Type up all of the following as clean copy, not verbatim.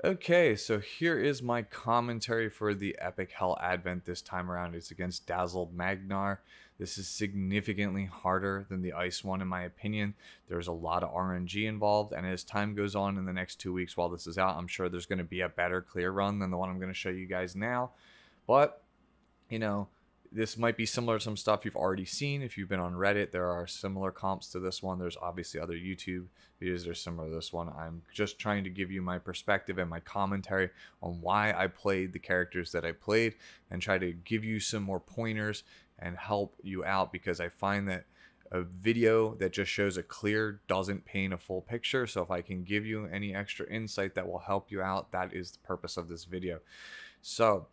Okay, so here is my commentary for the Epic Hell Advent this time around. It's against Dazzled Magnar. This is significantly harder than the Ice one, in my opinion. There's a lot of RNG involved, and as time goes on in the next 2 weeks while this is out, I'm sure there's going to be a better clear run than the one I'm going to show you guys now. But you know, this might be similar to some stuff you've already seen. If you've been on Reddit, there are similar comps to this one. There's obviously other YouTube videos that are similar to this one. I'm just trying to give you my perspective and my commentary on why I played the characters that I played and try to give you some more pointers and help you out, because I find that a video that just shows a clear doesn't paint a full picture. So if I can give you any extra insight that will help you out, that is the purpose of this video. So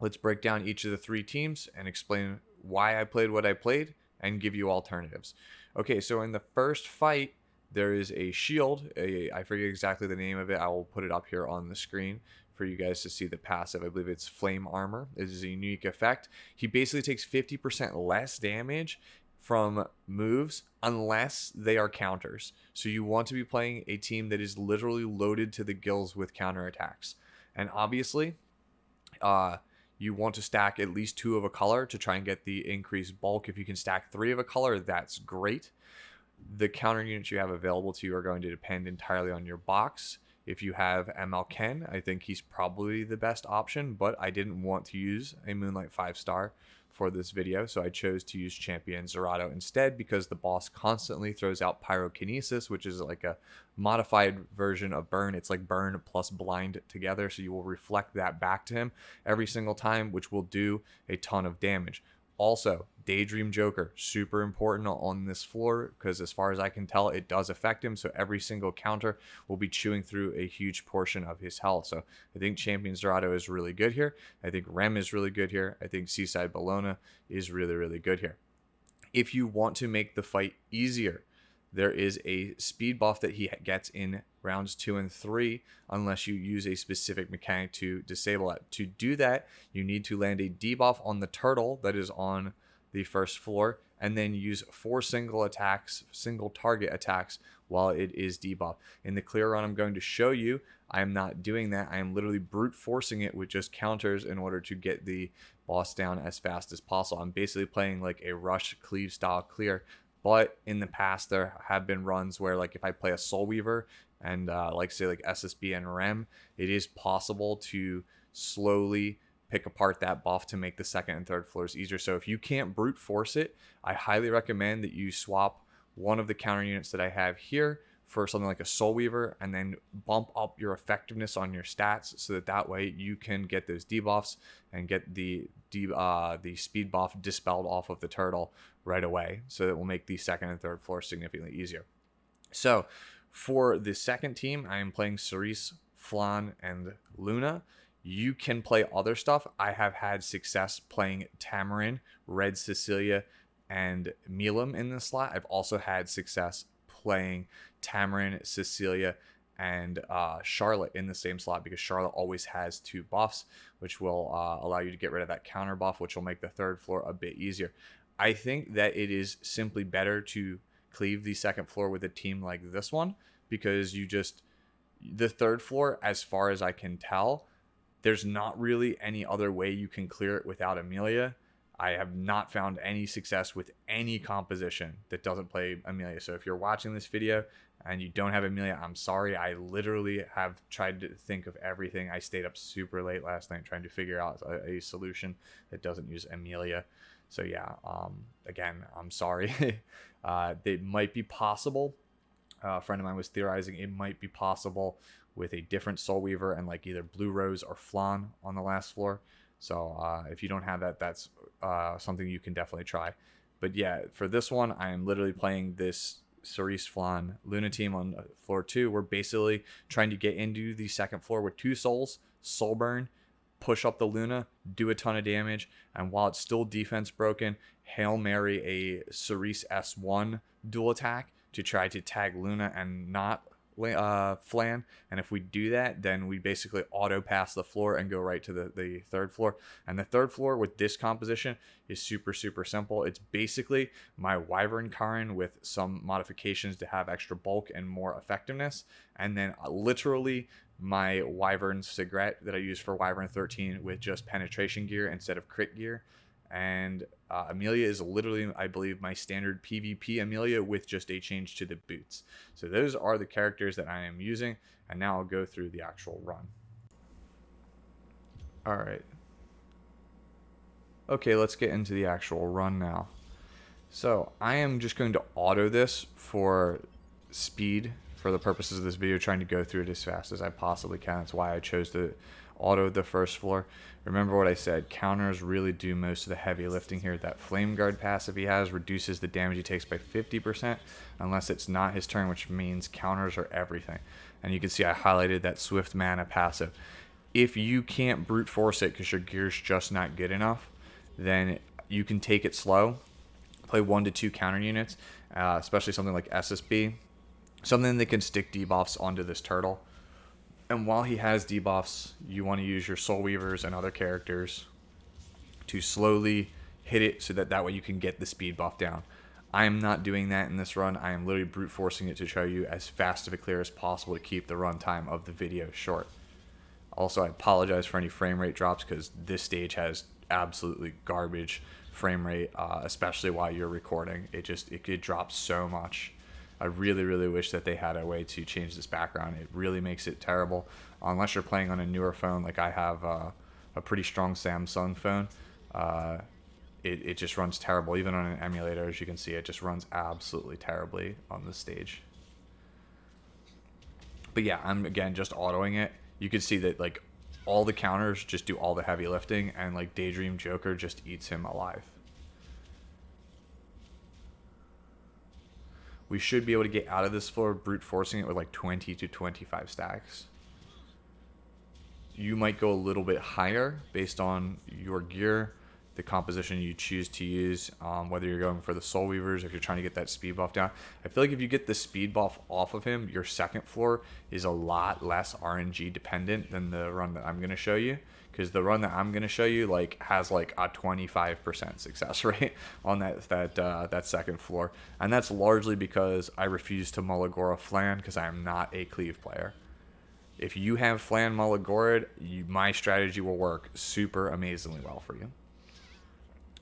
let's break down each of the three teams and explain why I played what I played and give you alternatives. Okay, so in the first fight, there is a shield. I forget exactly the name of it. I will put it up here on the screen for you guys to see the passive. I believe it's Flame Armor. It is a unique effect. He basically takes 50% less damage from moves unless they are counters. So you want to be playing a team that is literally loaded to the gills with counterattacks. And obviously, you want to stack at least 2 of a color to try and get the increased bulk. If you can stack 3 of a color, that's great. The counter units you have available to you are going to depend entirely on your box. If you have ML Ken, I think he's probably the best option, but I didn't want to use a Moonlight 5-star for this video, so I chose to use Champion Zerato instead, because the boss constantly throws out Pyrokinesis, which is like a modified version of Burn. It's like Burn plus Blind together, so you will reflect that back to him every single time, which will do a ton of damage. Also, Daydream Joker, super important on this floor, because as far as I can tell, it does affect him. So every single counter will be chewing through a huge portion of his health. So I think Champion Zerato is really good here. I think Rem is really good here. I think Seaside Bologna is really, really good here. If you want to make the fight easier, there is a speed buff that he gets in rounds 2 and 3 unless you use a specific mechanic to disable it. To do that, you need to land a debuff on the turtle that is on the first floor, and then use 4 single target attacks while it is debuffed. In the clear run I'm going to show you, I am not doing that. I am literally brute forcing it with just counters in order to get the boss down as fast as possible. I'm basically playing like a rush cleave style clear. But in the past, there have been runs where, like, if I play a Soul Weaver and, say, SSB and Rem, it is possible to slowly pick apart that buff to make the second and third floors easier. So if you can't brute force it, I highly recommend that you swap one of the counter units that I have here for something like a Soul Weaver, and then bump up your effectiveness on your stats so that way you can get those debuffs and get the speed buff dispelled off of the turtle right away. So that will make the second and third floor significantly easier. So for the second team, I am playing Cerise, Flan, and Luna. You can play other stuff. I have had success playing Tamarin, Red Cecilia, and Milam in this slot. I've also had success playing Tamarin, Cecilia, and Charlotte in the same slot, because Charlotte always has 2 buffs, which will allow you to get rid of that counter buff, which will make the third floor a bit easier. I think that it is simply better to cleave the second floor with a team like this one, because the third floor, as far as I can tell, there's not really any other way you can clear it without Amelia. I have not found any success with any composition that doesn't play Amelia. So if you're watching this video and you don't have Amelia, I'm sorry. I literally have tried to think of everything. I stayed up super late last night trying to figure out a solution that doesn't use Amelia. So yeah, again, I'm sorry. It might be possible. A friend of mine was theorizing it might be possible with a different Soul Weaver and like either Blue Rose or Flan on the last floor. So if you don't have that, that's something you can definitely try. But yeah, for this one, I am literally playing this Cerise, Flan, Luna team on floor 2. We're basically trying to get into the second floor with 2 souls, Soul Burn, push up the Luna, do a ton of damage, and while it's still defense broken, Hail Mary a Cerise S1 dual attack to try to tag Luna and not flan, and if we do that, then we basically auto pass the floor and go right to the third floor. And the third floor with this composition is super simple. It's basically my Wyvern Karin with some modifications to have extra bulk and more effectiveness, and then literally my Wyvern Cigarette that I use for Wyvern 13 with just penetration gear instead of crit gear. And Amelia is literally, I believe, my standard PvP Amelia with just a change to the boots. So those are the characters that I am using, and now I'll go through the actual run. Alright. Okay, let's get into the actual run now. So I am just going to auto this for speed for the purposes of this video, trying to go through it as fast as I possibly can. That's why I chose to auto the first floor. Remember what I said, counters really do most of the heavy lifting here. That Flame Guard passive he has reduces the damage he takes by 50% unless it's not his turn, which means counters are everything. And you can see I highlighted that Swift Mana passive. If you can't brute force it because your gear's just not good enough, then you can take it slow, play 1 to 2 counter units, especially something like SSB, something that can stick debuffs onto this turtle. And while he has debuffs, you want to use your Soul Weavers and other characters to slowly hit it so that way you can get the speed buff down. I am not doing that in this run. I am literally brute forcing it to show you as fast of a clear as possible to keep the run time of the video short. Also, I apologize for any frame rate drops because this stage has absolutely garbage frame rate, especially while you're recording. It drops so much. I really wish that they had a way to change this background. It really makes it terrible. Unless you're playing on a newer phone, like I have a pretty strong Samsung phone, it just runs terrible. Even on an emulator, as you can see, it just runs absolutely terribly on this stage. But yeah, I'm again just autoing it. You can see that like all the counters just do all the heavy lifting, and like Daydream Joker just eats him alive. We should be able to get out of this floor brute forcing it with like 20 to 25 stacks. You might go a little bit higher based on your gear, the composition you choose to use, whether you're going for the Soul Weavers, if you're trying to get that speed buff down. I feel like if you get the speed buff off of him, your second floor is a lot less RNG dependent than the run that I'm going to show you. Because the run that I'm going to show you like has like a 25% success rate on that second floor. And that's largely because I refuse to Mullagora Flan because I am not a cleave player. If you have Flan Mullagored, my strategy will work super amazingly well for you.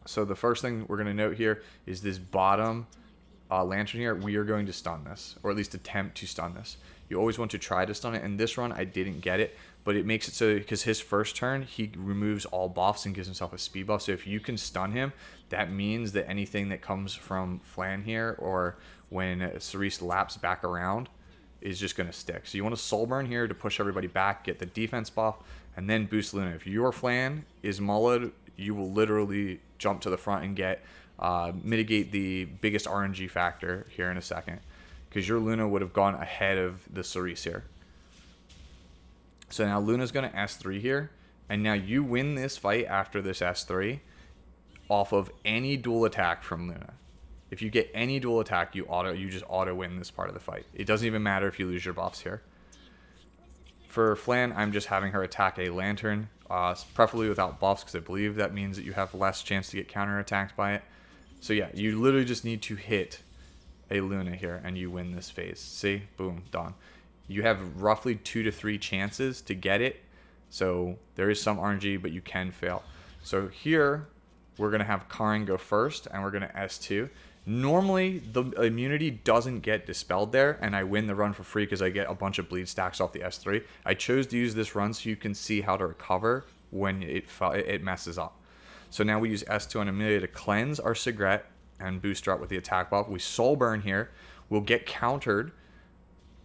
So the first thing we're going to note here is this bottom lantern here. We are going to stun this, or at least attempt to stun this. You always want to try to stun it. In this run, I didn't get it, but it makes it so because his first turn, he removes all buffs and gives himself a speed buff. So if you can stun him, that means that anything that comes from Flan here, or when Cerise laps back around, is just going to stick. So you want to Soul Burn here to push everybody back, get the defense buff, and then boost Luna. If your Flan is mulled, you will literally jump to the front and get mitigate the biggest RNG factor here in a second, because your Luna would have gone ahead of the Cerise here. So now Luna's going to S3 here, and now you win this fight after this S3 off of any dual attack from Luna. If you get any dual attack, you just auto win this part of the fight. It doesn't even matter if you lose your buffs here. For Flan, I'm just having her attack a lantern, preferably without buffs, because I believe that means that you have less chance to get counterattacked by it. So yeah, you literally just need to hit a Luna here, and you win this phase. See? Boom, done. You have roughly 2 to 3 chances to get it, so there is some RNG, but you can fail. So here, we're going to have Karin go first, and we're going to S2. Normally, the immunity doesn't get dispelled there, and I win the run for free because I get a bunch of bleed stacks off the S3. I chose to use this run so you can see how to recover when it messes up. So now we use S2 on Amelia to cleanse our Cigarette and boost her up with the attack buff. We Soul Burn here. We'll get countered.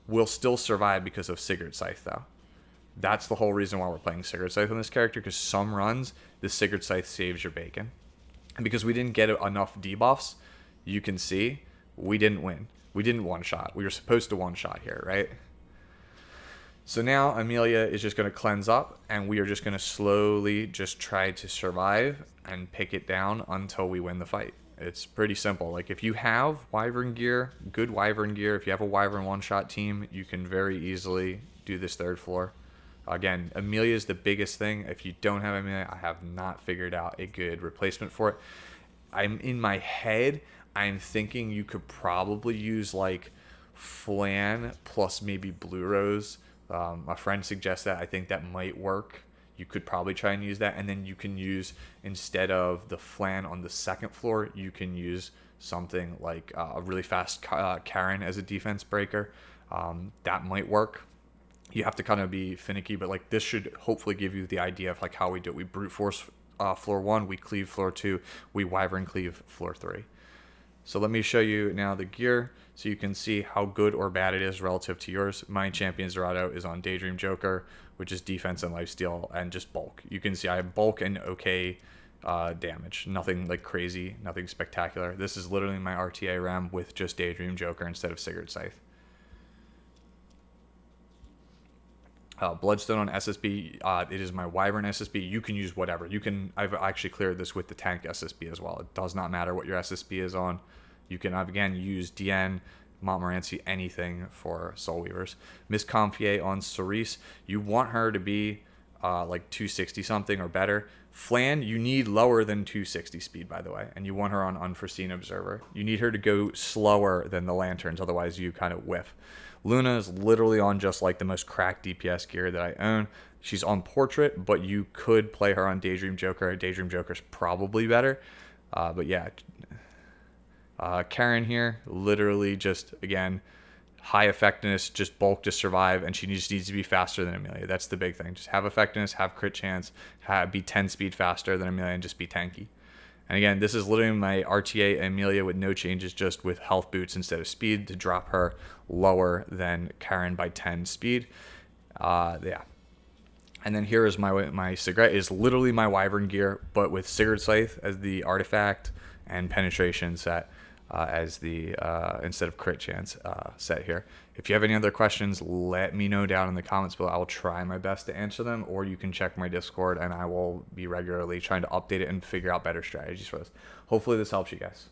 We'll still survive because of Sigurd Scythe, though. That's the whole reason why we're playing Sigurd Scythe on this character, because some runs, the Sigurd Scythe saves your bacon. And because we didn't get enough debuffs, you can see we didn't win. We didn't one-shot. We were supposed to one-shot here, right? So now Amelia is just going to cleanse up, and we are just going to slowly just try to survive and pick it down until we win the fight. It's pretty simple. Like if you have Wyvern gear, good Wyvern gear, if you have a Wyvern one-shot team, you can very easily do this third floor. Again, Amelia is the biggest thing. If you don't have Amelia, I have not figured out a good replacement for it. I'm in my head, I'm thinking you could probably use like Flan plus maybe Blue Rose. A friend suggests that. I think that might work. You could probably try and use that, and then you can use, instead of the Flan on the second floor, you can use something like a really fast Karen as a defense breaker. That might work. You have to kind of be finicky, but like this should hopefully give you the idea of like how we do it. We brute force floor 1, we cleave floor 2, we Wyvern cleave floor 3. So let me show you now the gear so you can see how good or bad it is relative to yours. My champion Zerato is on Daydream Joker, which is defense and lifesteal and just bulk. You can see I have bulk and okay damage. Nothing like crazy, nothing spectacular. This is literally my RTA RAM with just Daydream Joker instead of Sigurd Scythe. Bloodstone on SSB, it is my Wyvern SSB. You can use whatever. I've actually cleared this with the tank SSB as well. It does not matter what your SSB is on. You can, again, use DN, Montmorency, anything for Soul Weavers. Miss Confier on Cerise. You want her to be like 260 something or better. Flan, you need lower than 260 speed, by the way. And you want her on Unforeseen Observer. You need her to go slower than the Lanterns, otherwise you kind of whiff. Luna is literally on just like the most cracked DPS gear that I own. She's on Portrait, but you could play her on Daydream Joker. Daydream Joker's probably better. But yeah, Karen here, literally just, again, high effectiveness, just bulk to survive, and she just needs to be faster than Amelia. That's the big thing. Just have effectiveness, have crit chance, be 10 speed faster than Amelia, and just be tanky. And again, this is literally my RTA Amelia with no changes, just with health boots instead of speed to drop her lower than Karen by 10 speed. Yeah. And then here is my Sigurd is literally my Wyvern gear, but with Sigurd Scythe as the artifact and penetration set as the instead of crit chance set here. If you have any other questions, let me know down in the comments below. I will try my best to answer them, or you can check my Discord and I will be regularly trying to update it and figure out better strategies for this. Hopefully this helps you guys.